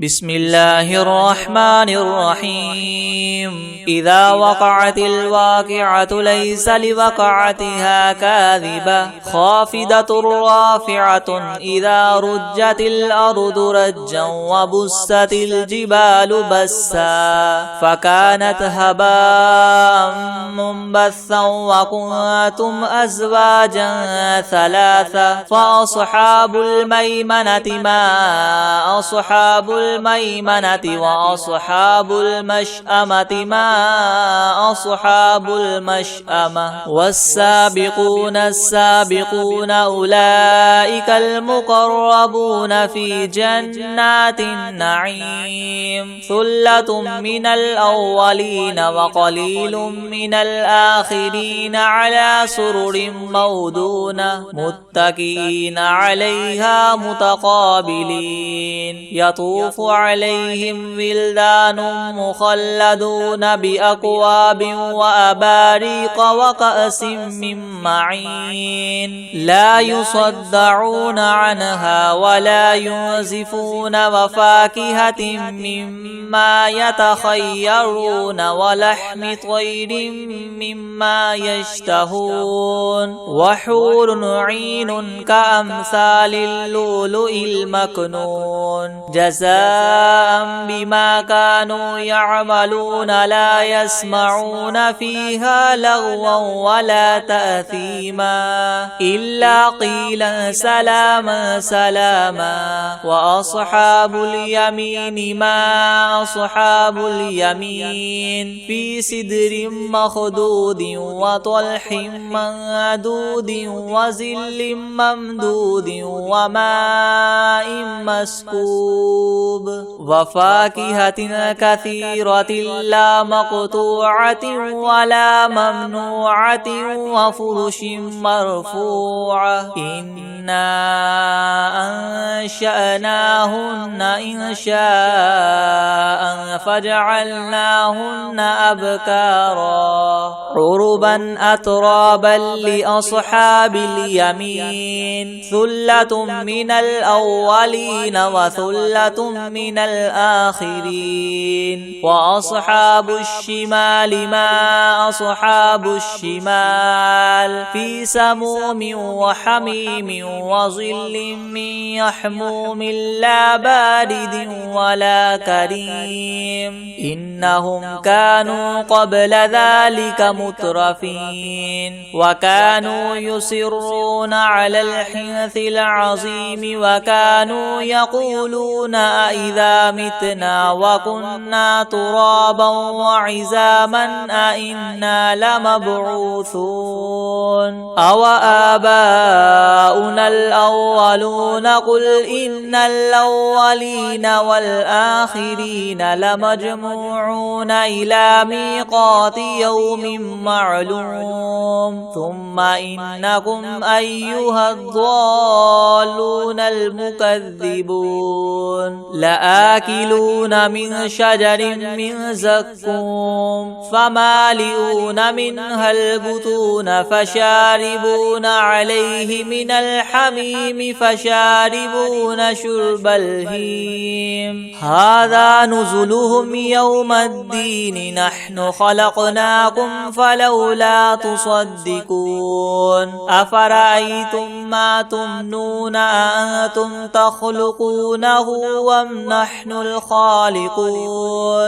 بسم الله الرحمن الرحيم إذا وقعت الواقعة ليس لوقعتها كاذبة خافضة رافعة إذا رجت الأرض رجا وبست الجبال بسا فكانت هباء منبثا وكنتم أزواجا ثلاثة فأصحاب الميمنة ما أصحاب الميمنة وأصحاب المشأمة ما أصحاب المشأمة والسابقون السابقون أولئك المقربون في جنات النعيم ثلة من الأولين وقليل من الآخرين على سرر مودونة متكئين عليها متقابلين يطوف عليهم ولدان مخلدون بأكواب وأباريق وكأس من معين لا يصدعون عنها ولا ينزفون وفاكهة مما يتخيرون ولحم طير مما يشتهون وحور عين كأمثال اللؤلؤ المكنون جزاء بما كانوا يعملون لا يسمعون فيها لغوا ولا تأثيما إلا قيلا سلاما سلاما وأصحاب اليمين ما أصحاب اليمين في سدر مخدود وطلح منضود وظل ممدود وماء مسكوب وفاكهة كثيرة لا مقطوعة ولا ممنوعة وفرش مرفوعة إنا أنشأناهن إنشاء فجعلناهن أبكارا عربا أترابا لأصحاب اليمين ثلة من الأولين وثلة من الآخرين وأصحاب الشمال ما أصحاب الشمال في سموم وحميم وظل من يحموم لا بارد ولا كريم إنهم كانوا قبل ذلك مترفين وكانوا يصرون على الحنث العظيم وكانوا يقولون أئذا متنا وكنا ترابا وعظاما أئنا لمبعوثون أو آباؤنا الأولون قل إن الأولين والآخرين لمجموعون إلى ميقات يوم معلوم ثم إنكم أيها الضالون المكذبون لآكلون من شجر من زقوم فمالئون منها البطون فشاربون عليه من الحميم فشاربون شرب الهيم هذا نزلهم يوم الدين نحن خلقناكم فلولا تصدقون أفرأيتم ما تمنون أأنتم تخلقونه أم نحن الخالقون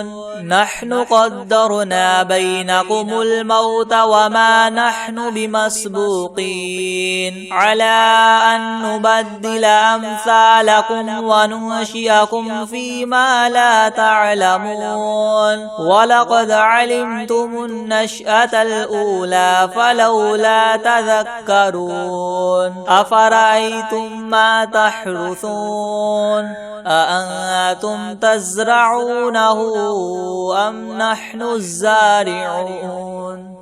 نحن قدرنا بينكم الموت وما نحن بمسبوقين على أن نبدل أمثالكم وننشئكم فيما لا تعلمون ولقد علمتم النشأة الأولى فلولا تذكرون أفرأيتم ما تحرثون أأنتم تزرعونه أم نحن الزارعون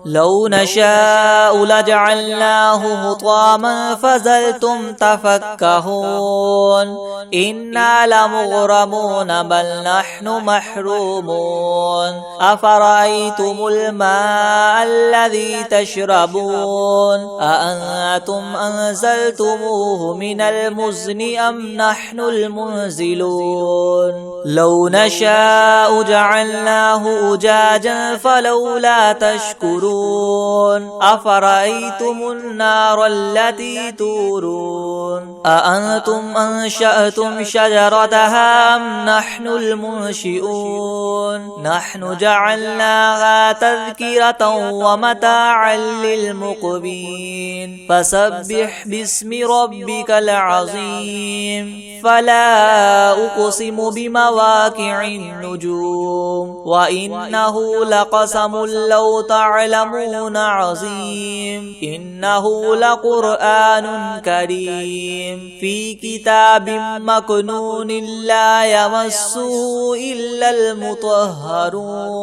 لو نشاء لجعلناه حطاما فظلتم تفكهون إنا لمغرمون بل نحن محرومون أفرأيتم الماء الذي تشربون أأنتم أنزلتموه من المزن أم نحن المنزلون تنزلون لو نشاء جعلناه أجاجا فلولا تشكرون أفرأيتم النار التي تورون أأنتم أنشأتم شجرتها أم نحن المنشئون نحن جعلناها تذكرة ومتاعا للمقبين فسبح باسم ربك العظيم فلا أقسم بمواقع النجوم وإنه لقسم لو تعلمون عظيم إنه لقرآن كريم في كتاب مكنون لا يمسه إلا المطهرون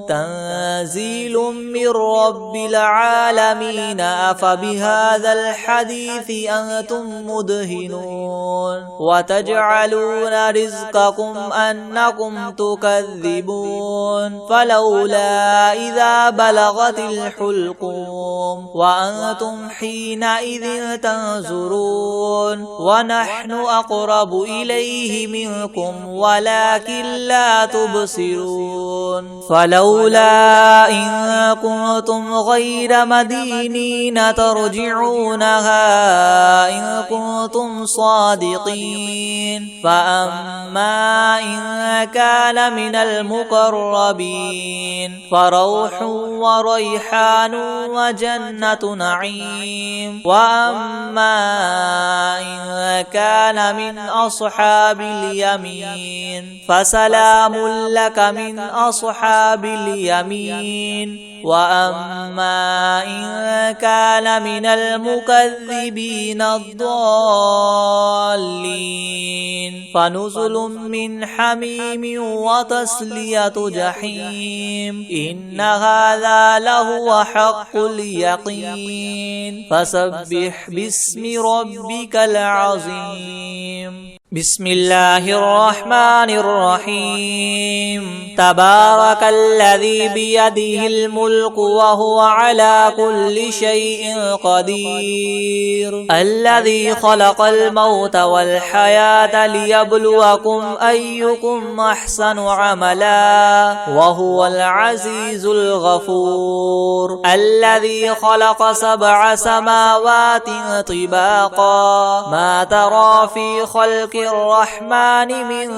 تنزيل من رب العالمين أفبهذا الحديث أنتم مدهنون وتجعلون رزقكم أنكم تكذبون فلولا إذا بلغت الحلقوم وأنتم حينئذ تنظرون ونحن أقرب إليه منكم ولكن لا تبصرون فلولا إن كنتم غير مدينين ترجعونها إن كنتم صادقين فأما إن كان من المقربين فروح وريحان وجنة نعيم وأما إن كان من أصحاب اليمين فسلام لك من أصحاب اليمين وأما إن كان من المكذبين الضالين فنزل من حميم وتصلية جحيم إن هذا لهو حق اليقين فسبح باسم ربك العظيم بسم الله الرحمن الرحيم تبارك الذي بيده الملك وهو على كل شيء قدير الذي خلق الموت والحياة ليبلوكم أيكم أحسن عملا وهو العزيز الغفور الذي خلق 7 سماوات طباقا ما ترى في خلق الرحمن من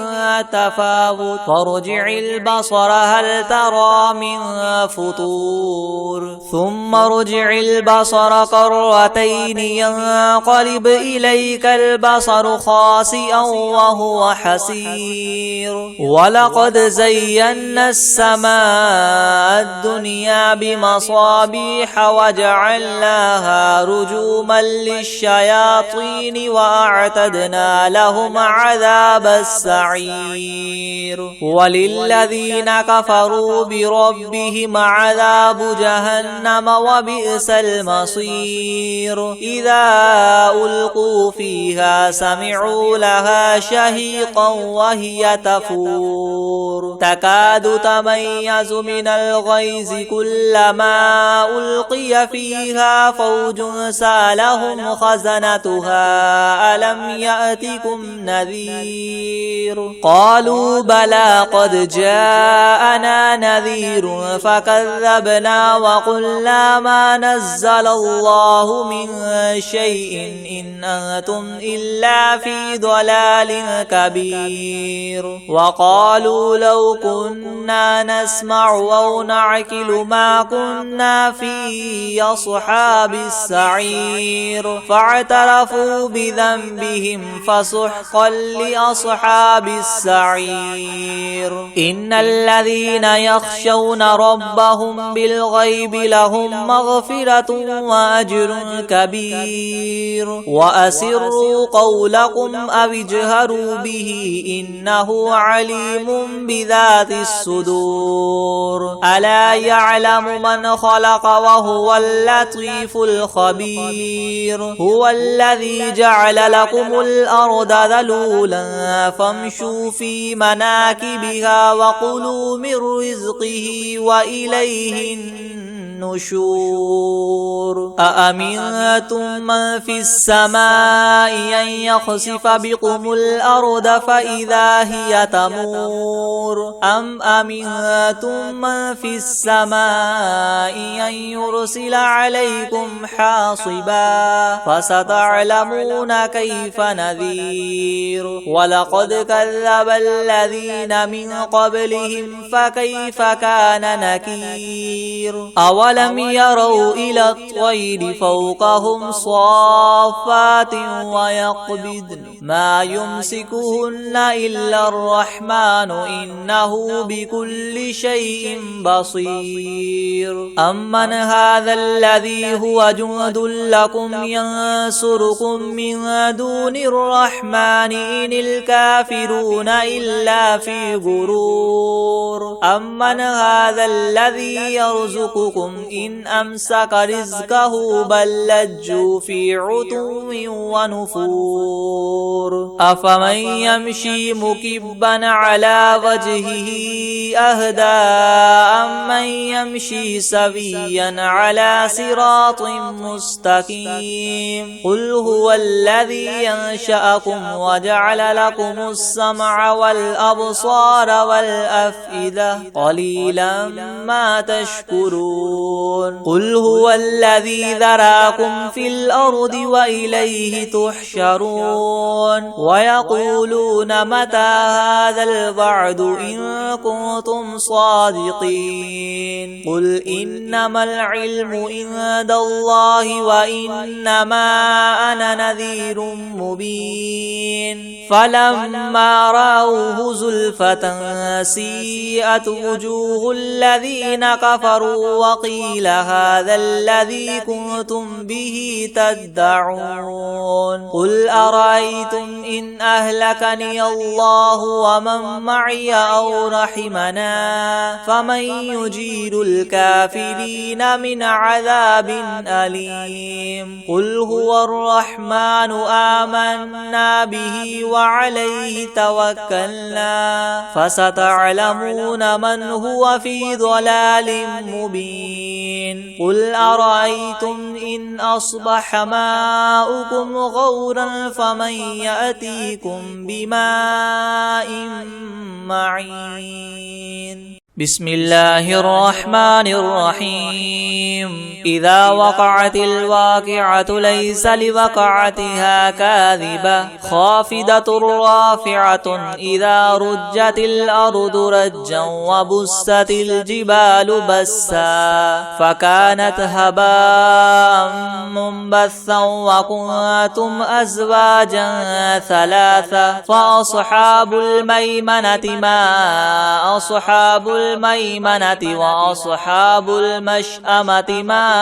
تفاوت فارجع البصر هل ترى من فطور ثم ارجع البصر كرتين ينقلب إليك البصر خاسئا وهو حسير ولقد زينا السماء الدنيا بمصابيح وجعلناها رجوما للشياطين وأعتدنا لهم عذاب السعير وللذين كفروا بربهم عذاب جهنم وبئس المصير إذا ألقوا فيها سمعوا لها شهيقا وهي تفور تكاد تميز من الغيظ كلما ألقي فيها فوج سألهم خزنتها ألم يأتكم نذير قالوا بلى قد جاءنا نذير فكذبنا وقلنا ما نزل الله من شيء إن أنتم إلا في ضلال كبير وقالوا لو كنا نسمع أو نعقل ما كنا في أصحاب السعير فاعترفوا بذنبهم فسحقا لأصحاب السعير إن الذين يخشون ربهم بالغيب لهم مغفرة وأجر كبير وأسروا قولكم أو اجهروا به إنه عليم بذات الصدور ألا يعلم من خلق وهو اللطيف الخبير هو الذي جعل لكم الأرض ذلولا فامشوا في مناكبها وكلوا من رزقه وإليه النشور أأمنتم من في السماء أن يخسف بكم الأرض فإذا هي تمور أم أمنتم من في السماء أن يرسل عليكم حاصبا فستعلمون كيف نذير ولقد كذب الذين من قبلهم فكيف كان نكير أولم يروا إلى الطير فوقهم صافات ويقبضن ما يمسكهن إلا الرحمن إنه بكل شيء بصير أمن هذا الذي هو جند لكم ينصركم من دون الرحمن إن الكافرون إلا في غرور أمن هذا الذي يرزقكم إن أمسك رزقه بل لجوا في عتو ونفور أفمن يمشي مكبا على وجهه أهدى أمن يمشي سويا على صراط مستقيم قل هو الذي ينشأكم وجعل لكم السمع والأبصار والأفئدة قليلا ما تشكرون قل هو الذي ذراكم في الأرض وإليه تحشرون ويقولون متى هذا الوعد إن كنتم صادقين قل إنما العلم عند الله وإنما أنا نذير مبين فلما رأوه زلفة سيئت وجوه الذين كفروا وقيل هذا الذي كنتم به تدعون قل أرأيتم إن أهلكني الله ومن معي أو رحمنا فمن يجير الكافرين من عذاب أليم قل هو الرحمن آمنا به وعليه توكلنا فستعلمون من هو في ضلال مبين قل أرأيتم إن أصبح ماؤكم غورا فمن يأتيكم بماء معين بسم الله الرحمن الرحيم إذا وقعت الواقعة ليس لوقعتها كاذبة خافضة رافعة إذا رجت الأرض رجا وبست الجبال بسا فكانت هباء منبثا وكنتم أزواجا ثلاثة فأصحاب الميمنة ما أصحاب الميمنة وأصحاب المشأمة ما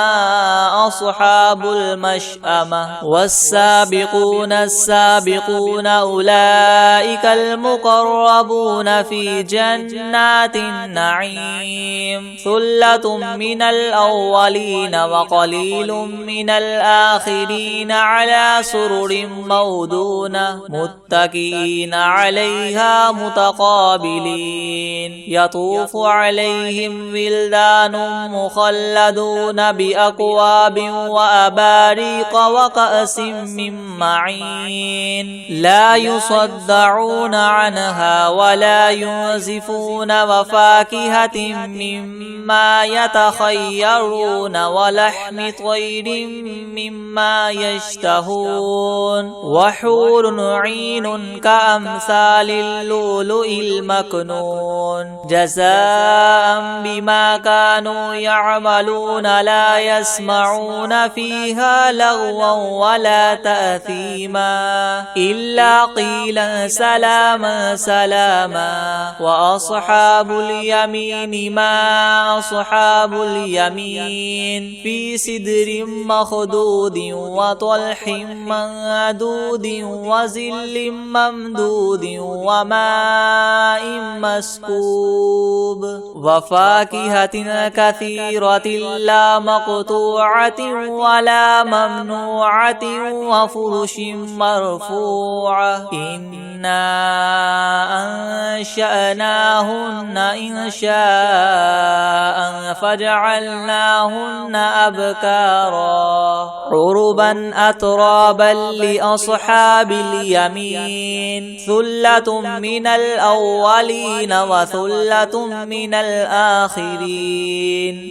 أصحاب المشأمة والسابقون السابقون أولئك المقربون في جنات النعيم ثلة من الأولين وقليل من الآخرين على سرر موضونة متكئين عليها متقابلين يطوف عليهم ولدان مخلدون بأكواب وأباريق وكأس من معين لا يصدعون عنها ولا ينزفون وفاكهة مما يتخيرون ولحم طير مما يشتهون وحور عين كأمثال اللؤلؤ المكنون جزاء بما كانوا يعملون لا يسمعون فيها لغوا ولا تأثيما إلا قيلا سلاما سلاما وأصحاب اليمين ما أصحاب اليمين في سدر مخدود وطلح منضود وظل ممدود وماء مسكوب وفاكهة كثيرة لا مقطوعة ولا ممنوعة وفرش مرفوعة إنا أنشأناهن إنشاء فجعلناهن أبكارا عربا أترابا لأصحاب اليمين ثلة من الأولين وثلة من الآخرين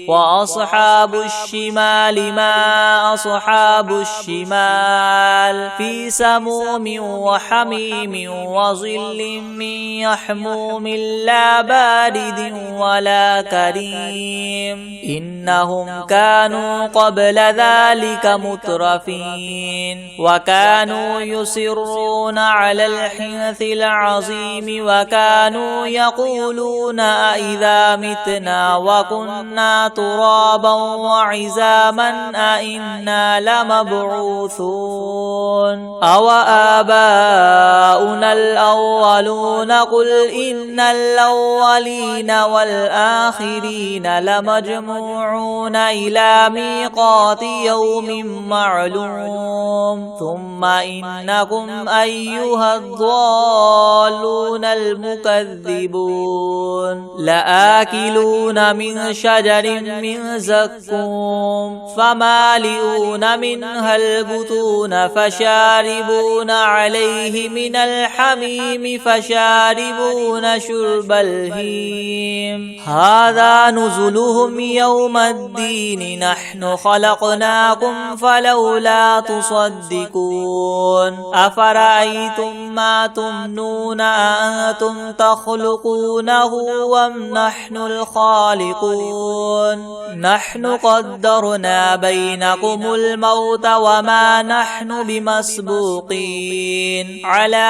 وأصحاب الشمال ما أصحاب الشمال في سموم وحميم وظل من يحموم لا بارد ولا كريم إنهم كانوا قبل ذلك مترفين وكانوا يصرون على الحنث العظيم وكانوا يقولون أئذا متنا وكنا ترابا وعظاما أئنا لمبعوثون أو آباؤنا الأولون قل إن الأولين والآخرين لمجموعون إلى ميقات يوم معلوم ثم إنكم أيها الضالون المكذبون لآكلون من شجر من زقوم فمالئون منها البطون فشاربون عليه من الحميم فشاربون شرب الهيم هذا نزلهم يوم الدين نحن خلقناكم فلولا تصدقون أفرأيتم ما تمنون أأنتم تخلقونه أم نحن الخالقون نحن قدرنا بينكم الموت وما نحن بمسبوقين على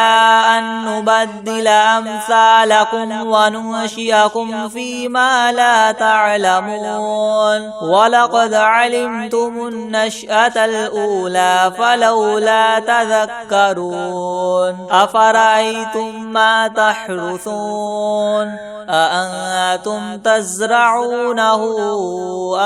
أن نبدل أمثالكم وننشئكم فيما لا تعلمون ولقد علمتم النشأة الأولى فلولا تذكرون أفرأيتم ما تحرثون أأنتم تزرعونه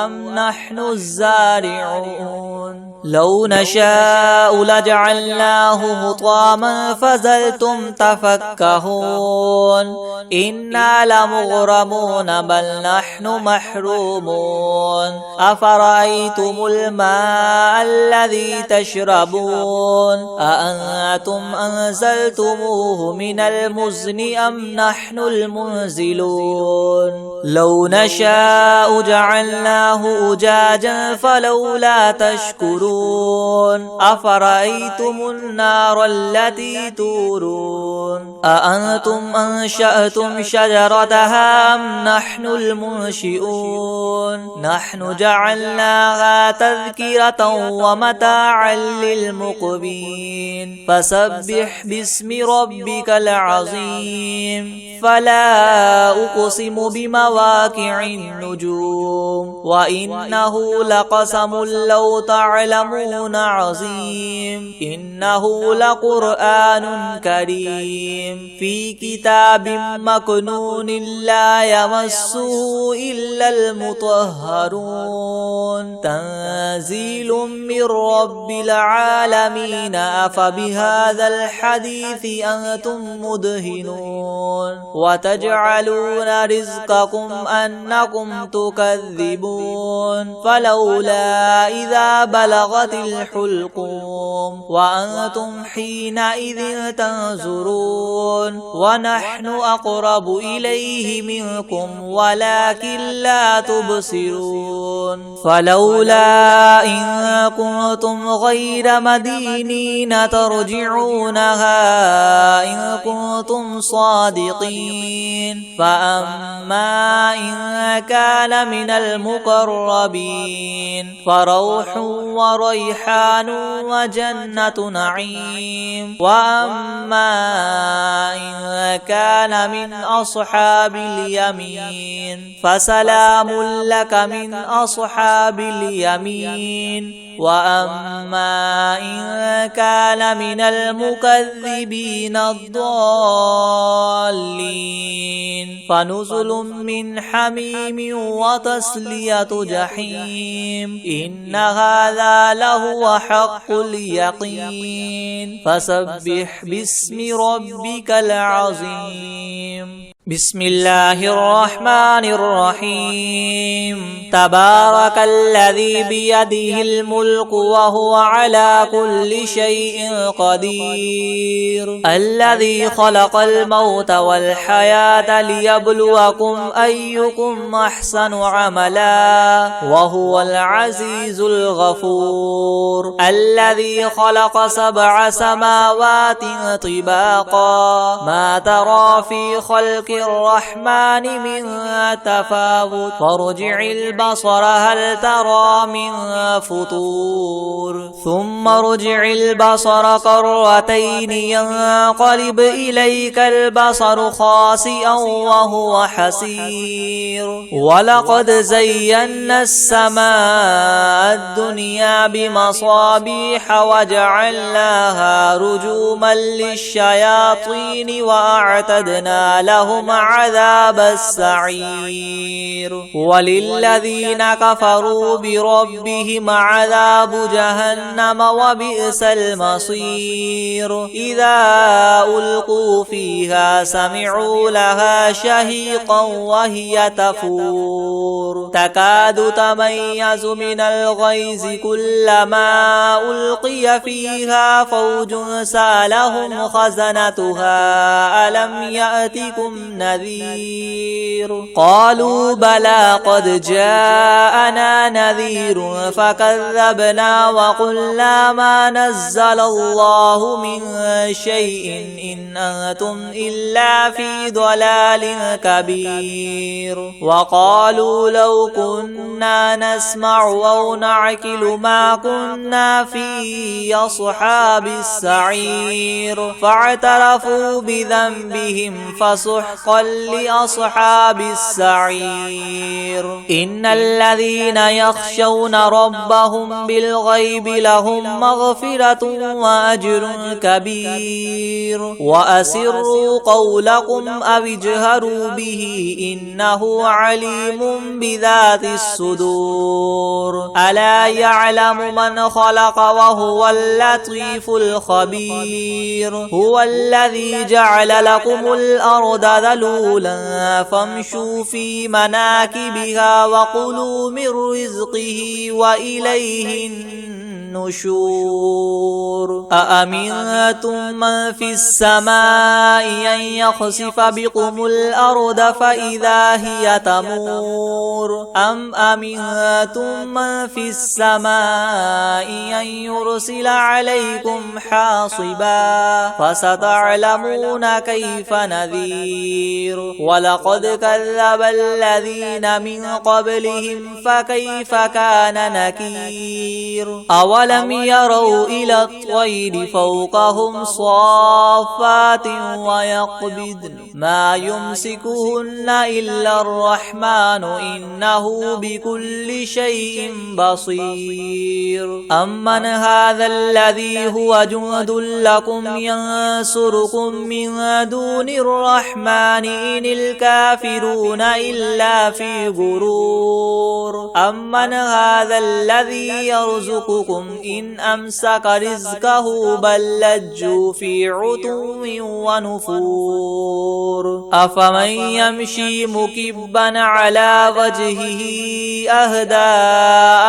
أم نحن الزارعون لو نشاء لجعلناه حطاما فظلتم تفكهون إنا لمغرمون بل نحن محرومون أفرأيتم الماء الذي تشربون أأنتم أنزلتموه من المزن أم نحن المنزلون لو نشاء جعلناه أجاجا فلولا تشكرون أفرأيتم النار التي تورون أأنتم أنشأتم شجرتها أم نحن المنشئون نحن جعلناها تذكرة ومتاعا للمقبين فسبح باسم ربك العظيم فلا أقسم بمواقع النجوم وإنه لقسم لو تعلمون عظيم إنه لقرآن كريم في كتاب مكنون لا يمسه إلا المطهرون تنزيل من رب العالمين أفبهذا الحديث أنتم مدهنون وتجعلون رزقكم أنكم تكذبون فلولا إذا بلغت الحلقوم وأنتم حينئذ تنظرون ونحن أقرب إليه منكم ولكن لا تبصرون فلولا إن كنتم غير مدينين ترجعونها إن كنتم صادقين فأما إن كان من المقربين فروح وريحان وجنة نعيم وأما إن كان من أصحاب اليمين فسلام لك من أصحاب اليمين وأما إن كان من المكذبين الضالين فنزل من حميم وتصلية جحيم إن هذا لهو حق اليقين فسبح باسم ربك العظيم بسم الله الرحمن الرحيم تبارك الذي بيده الملك وهو على كل شيء قدير الذي خلق الموت والحياة ليبلوكم أيكم أحسن عملا وهو العزيز الغفور الذي خلق 7 سماوات طباقا ما ترى في خلق الرحمن من تفاوت فارجع البصر هل ترى من فطور ثم ارجع البصر كرتين ينقلب إليك البصر خاسئا وهو حسير ولقد زينا السماء الدنيا بمصابيح وجعلناها رجوما للشياطين وأعتدنا لهم عذاب السعير وللذين كفروا بربهم عذاب جهنم وبئس المصير إذا ألقوا فيها سمعوا لها شهيقا وهي تفور تكاد تميز من الغيظ كلما ألقي فيها فوج سألهم خزنتها ألم يأتكم نذير قالوا بلى قد جاءنا نذير فكذبنا وقلنا ما نزل الله من شيء إن أنتم إلا في ضلال كبير وقالوا لو كنا نسمع أو نعقل ما كنا في أصحاب السعير فاعترفوا بذنبهم فسحقا لأصحاب السعير إن الذين يخشون ربهم بالغيب لهم مغفرة وأجر كبير وأسروا قولكم أو اجهروا به إنه عليم بذات الصدور ألا يعلم من خلق وهو اللطيف الخبير هو الذي جعل لكم الأرض ذلولا فامشوا في مناكبها وكلوا من رزقه وإليه النشور أأمنتم من في السماء أن يخسف بكم الأرض فإذا هي تمور أم أمنتم من في السماء أن يرسل عليكم حاصبا فستعلمون كيف نذير ولقد كذب الذين من قبلهم فكيف كان نكير أولم يروا إلى الطير فوقهم صافات ويقبضن ما يمسكهن إلا الرحمن إنه بكل شيء بصير أمن هذا الذي هو جند لكم ينصركم من دون الرحمن إن الكافرون إلا في غرور أمن هذا الذي يرزقكم إن أمسك رزقه بل لجوا في عتو ونفور أفمن يمشي مكبا على وجهه أهدى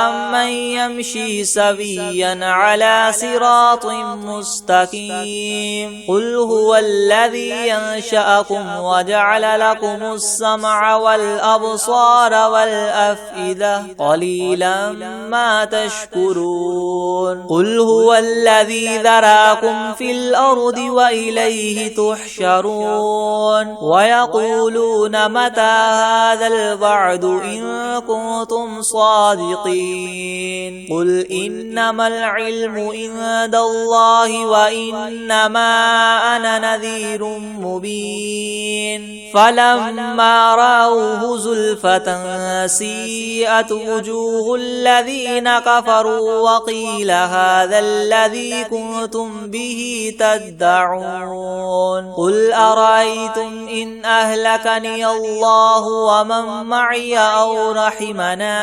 أمن يمشي سويا على صراط مستقيم قل هو الذي ينشأكم وجعل لكم السمع والأبصار والأفئدة قليلا ما تشكرون قل هو الذي ذراكم في الأرض وإليه تحشرون ويقولون متى هذا الوعد إن كنتم صادقين قل إنما العلم عند الله وإنما أنا نذير مبين فلما رأوه زلفة سيئت وجوه الذين كفروا وقيل وقيل هذا الذي كنتم به تدعون قل أرأيتم إن أهلكني الله ومن معي أو رحمنا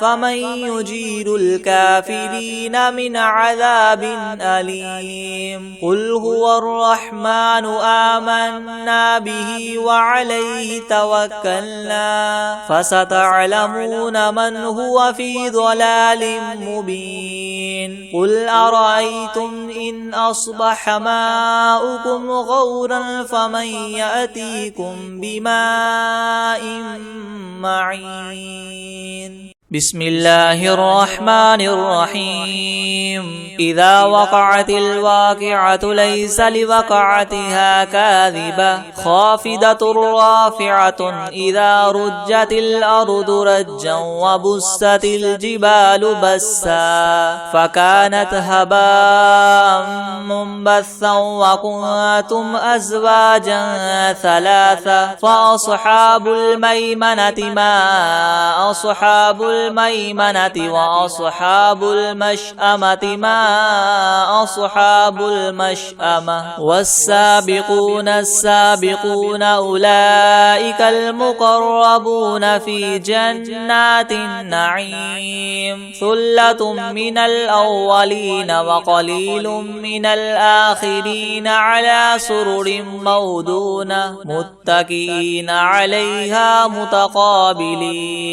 فمن يجير الكافرين من عذاب أليم قل هو الرحمن آمنا به وعليه توكلنا فستعلمون من هو في ضلال مبين قل أرأيتم إن أصبح ماؤكم غورا فمن يأتيكم بماء معين بسم الله الرحمن الرحيم إذا وقعت الواقعة ليس لوقعتها كاذبة خافضة رافعة إذا رجت الأرض رجا وبست الجبال بسا فكانت هباء منبثا وكنتم أزواجا ثلاثة فأصحاب الميمنة ما أصحاب الميمنة وأصحاب المشأمة ما أصحاب المشأمة والسابقون السابقون أولئك المقربون في جنات النعيم ثلة من الأولين وقليل من الآخرين على سرر مودونة متكئين عليها متقابلين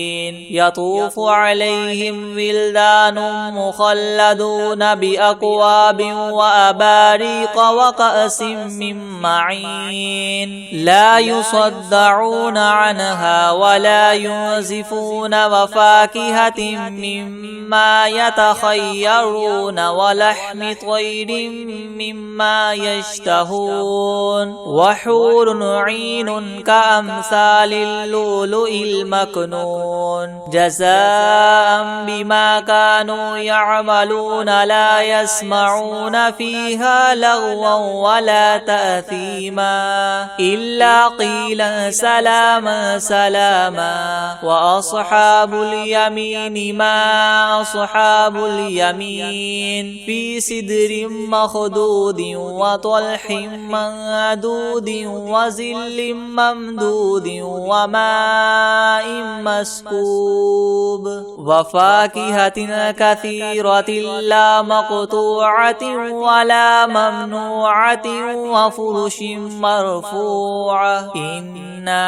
يطوف عليهم ولدان مخلدون بأكواب وأباريق وكأس من معين لا يصدعون عنها ولا ينزفون وفاكهة مما يتخيرون ولحم طير مما يشتهون وحور عين كأمثال اللؤلؤ المكنون جزاء بما كانوا يعملون لا يسمعون فيها لغوا ولا تأثيما إلا قيلا سلاما سلاما وأصحاب اليمين ما أصحاب اليمين في سدر مخدود وطلح منضود وظل ممدود وماء مسكوب وفاكهة كثيرة لا مقطوعة ولا ممنوعة وفرش مرفوعة إنا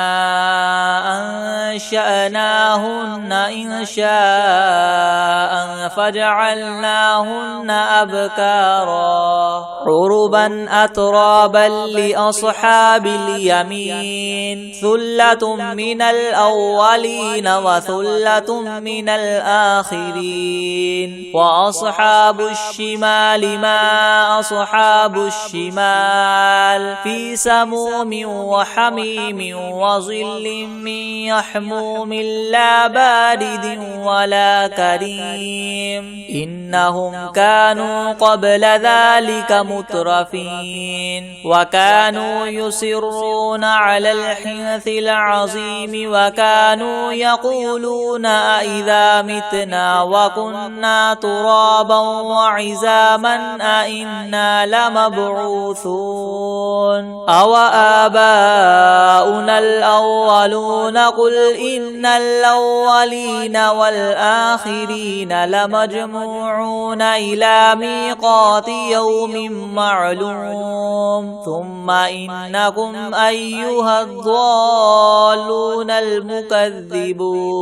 أنشأناهن إنشاء فجعلناهن أبكارا عربا أترابا لأصحاب اليمين ثلة من الأولين وثلة من الآخرين وأصحاب الشمال ما أصحاب الشمال في سموم وحميم وظل من يحموم لا بارد ولا كريم إنهم كانوا قبل ذلك مترفين وكانوا يصرون على الحنث العظيم وكانوا يقولون أئذا متنا وكنا ترابا وعظاما أئنا لمبعوثون أو آباؤنا الأولون قل إن الأولين والآخرين لمجموعون إلى ميقات يوم معلوم ثم إنكم أيها الضالون المكذبون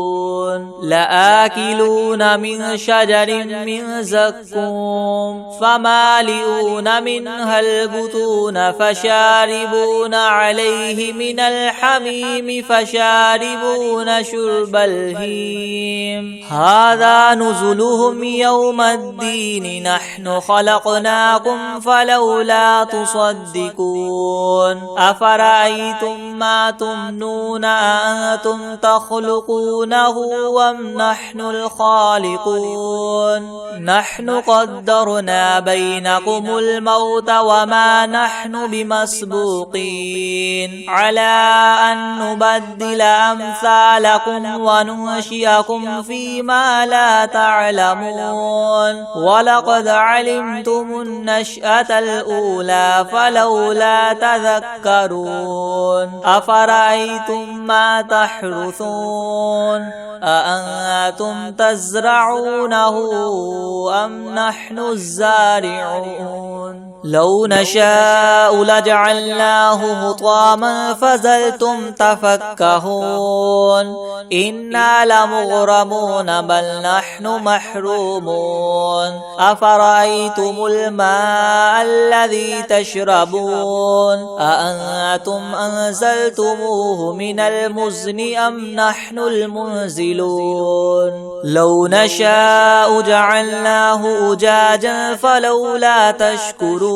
لآكلون من شجر من زقوم فمالئون منها البطون فشاربون عليه من الحميم فشاربون شرب الهيم هذا نزلهم يوم الدين نحن خلقناكم فلولا تصدقون أفرأيتم ما تمنون أأنتم تخلقونه أم نحن الخالقون نحن قدرنا بينكم الموت وما نحن بمسبوقين على أن نبدل أمثالكم وننشئكم فيما لا تعلمون ولقد علمتم النشأة الأولى فلولا تذكرون أفرأيتم ما تحرثون أأنتم تزرعونه أم نحن الزارعون لو نشاء لجعلناه حطاما فظلتم تفكهون إنا لمغرمون بل نحن محرومون أفرأيتم الماء الذي تشربون أأنتم أنزلتموه من المزن أم نحن المنزلون لو نشاء جعلناه أجاجا فلولا تشكرون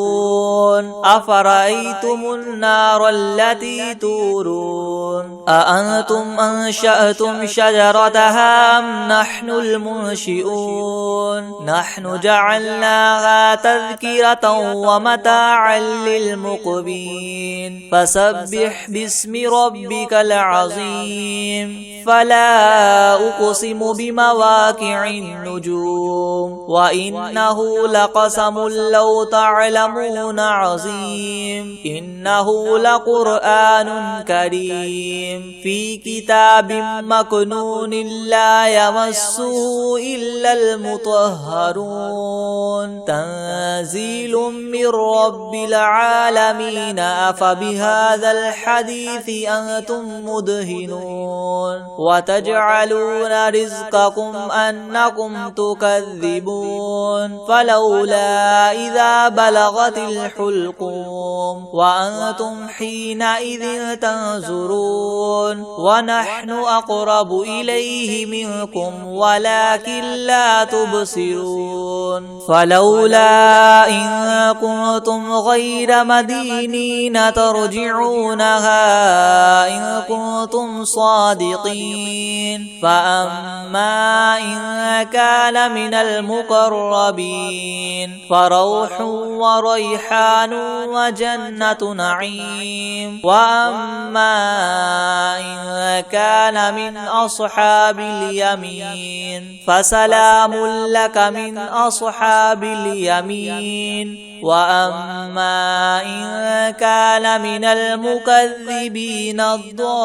أفرأيتم النار التي تورون أأنتم أنشأتم شجرتها أم نحن المنشئون نحن جعلناها تذكرة ومتاعا للمقبين فسبح باسم ربك العظيم فلا أقسم بمواقع النجوم وإنه لقسم لو تعلمون عظيم إنه لقرآن كريم في كتاب مكنون لا يمسه إلا المطهرون تنزيل من رب العالمين أفبهذا الحديث أنتم مدهنون وتجعلون رزقكم أنكم تكذبون فلولا إذا بلغت الحلقوم وأنتم حينئذ تنظرون ونحن أقرب إليه منكم ولكن لا تبصرون فلولا إن كنتم غير مدينين ترجعونها إن كنتم صادقين فأما إن كان من المقربين فروح وريحان وجنة نعيم وأما إن كان من أصحاب اليمين فسلام لك من أصحاب اليمين وأما إن كان من المكذبين الضالين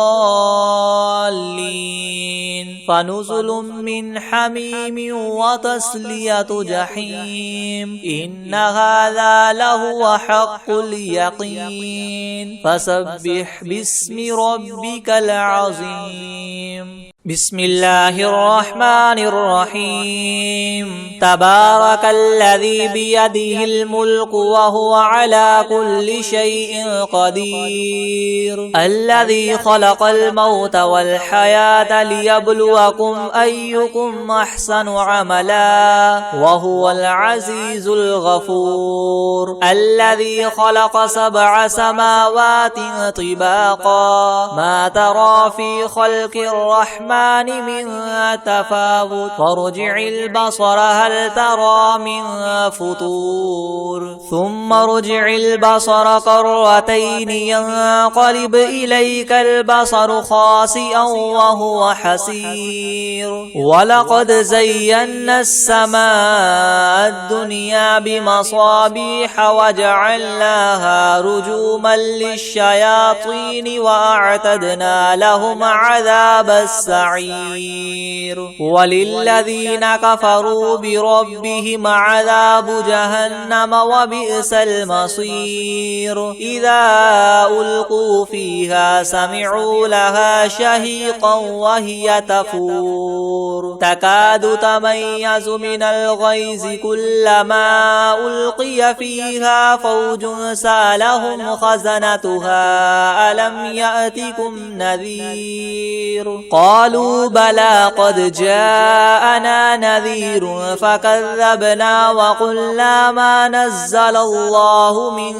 فنزل من حميم وتصلية جحيم إن هذا لهو حق اليقين فسبح باسم ربك العظيم بسم الله الرحمن الرحيم تبارك الذي بيده الملك وهو على كل شيء قدير الذي خلق الموت والحياة ليبلوكم أيكم أحسن عملا وهو العزيز الغفور الذي خلق 7 سماوات طباقا ما ترى في خلق الرحمن من تفاوت فارجع البصر هل ترى من فطور ثم ارجع البصر كرتين ينقلب إليك البصر خاسئا وهو حسير ولقد زينا السماء الدنيا بمصابيح وجعلناها رجوما للشياطين وأعتدنا لهم عذاب السعير وللذين كفروا بربهم عذاب جهنم وبئس المصير إذا ألقوا فيها سمعوا لها شهيقا وهي تفور تكاد تميز من الغيظ كلما ألقي فيها فوج سالهم خزنتها ألم يأتكم نذير قالوا قالوا بلى قد جاءنا نذير فكذبنا وقلنا ما نزل الله من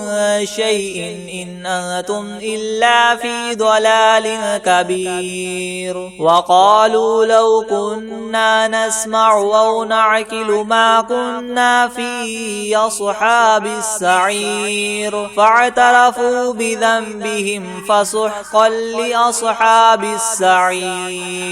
شيء إن أنتم إلا في ضلال كبير وقالوا لو كنا نسمع أو نعقل ما كنا في أصحاب السعير فاعترفوا بذنبهم فسحقا لأصحاب السعير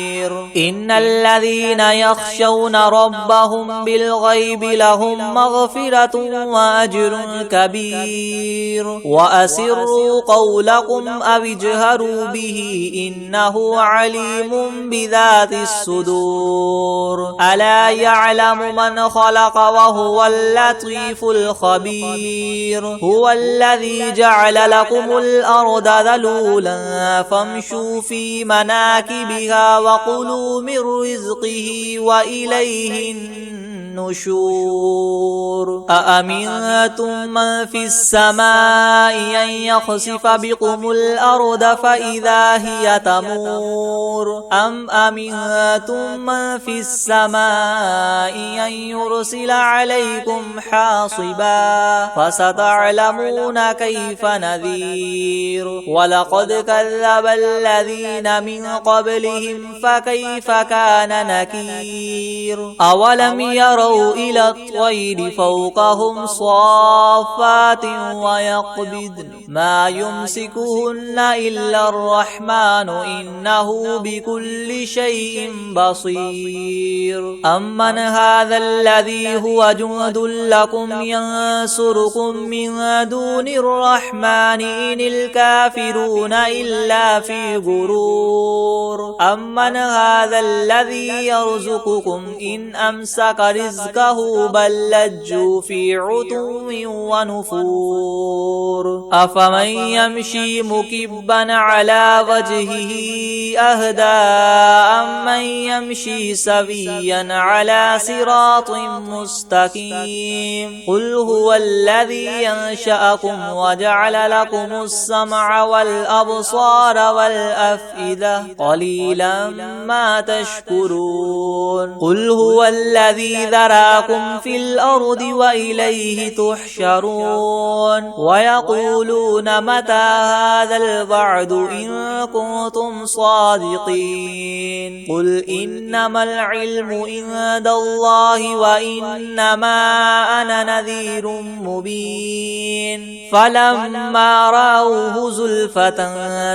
إن الذين يخشون ربهم بالغيب لهم مغفرة وأجر كبير وأسروا قولكم أو اجهروا به إنه عليم بذات الصدور ألا يعلم من خلق وهو اللطيف الخبير هو الذي جعل لكم الأرض ذلولا فامشوا في مناكبها وكلوا من رزقه وإليه النشور أأمنتم من في السماء أن يخسف بكم الأرض فإذا هي تمور أم أمنتم من في السماء أن يرسل عليكم حاصبا فستعلمون كيف نذير ولقد كذب الذين من قبلهم فكيف كان نكير أولم يروا إلى الطير فوقهم صافات ويقبضن ما يمسكهن إلا الرحمن إنه بكل شيء بصير أمن هذا الذي هو جند لكم ينصركم من دون الرحمن إن الكافرون إلا في غرور أمن هذا الذي يرزقكم إن أمسك رزقه بل لجوا في عتو ونفور أفمن يمشي مكبا على وجهه أهدى أمن يمشي سويا على صراط مستقيم قل هو الذي ينشأكم وجعل لكم السمع والأبصار والأفئدة قليلا ما تشكرون قل هو الذي ذراكم في الأرض وإليه تحشرون ويقولون متى هذا الوعد إن كنتم صادقين قل إنما العلم عند الله وإنما أنا نذير مبين فلما رأوه زلفة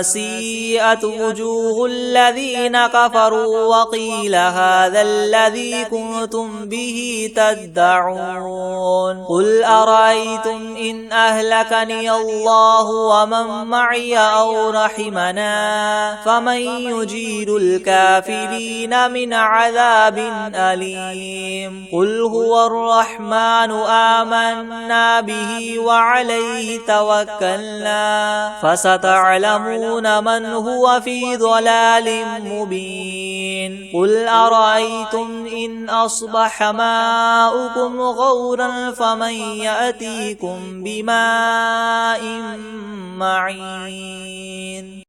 سيئت وجوه الذين كفروا وقيل هذا الذي كنتم به تدعون قل أرأيتم إن أهلكني الله ومن معي أو رحمنا فمن يجير الكافرين من عذاب أليم قل هو الرحمن آمنا به وعليه توكلنا فستعلمون من هو في ضلال مبين قل أرأيتم إن أصبح ماؤكم غورا فمن يأتيكم بماء معين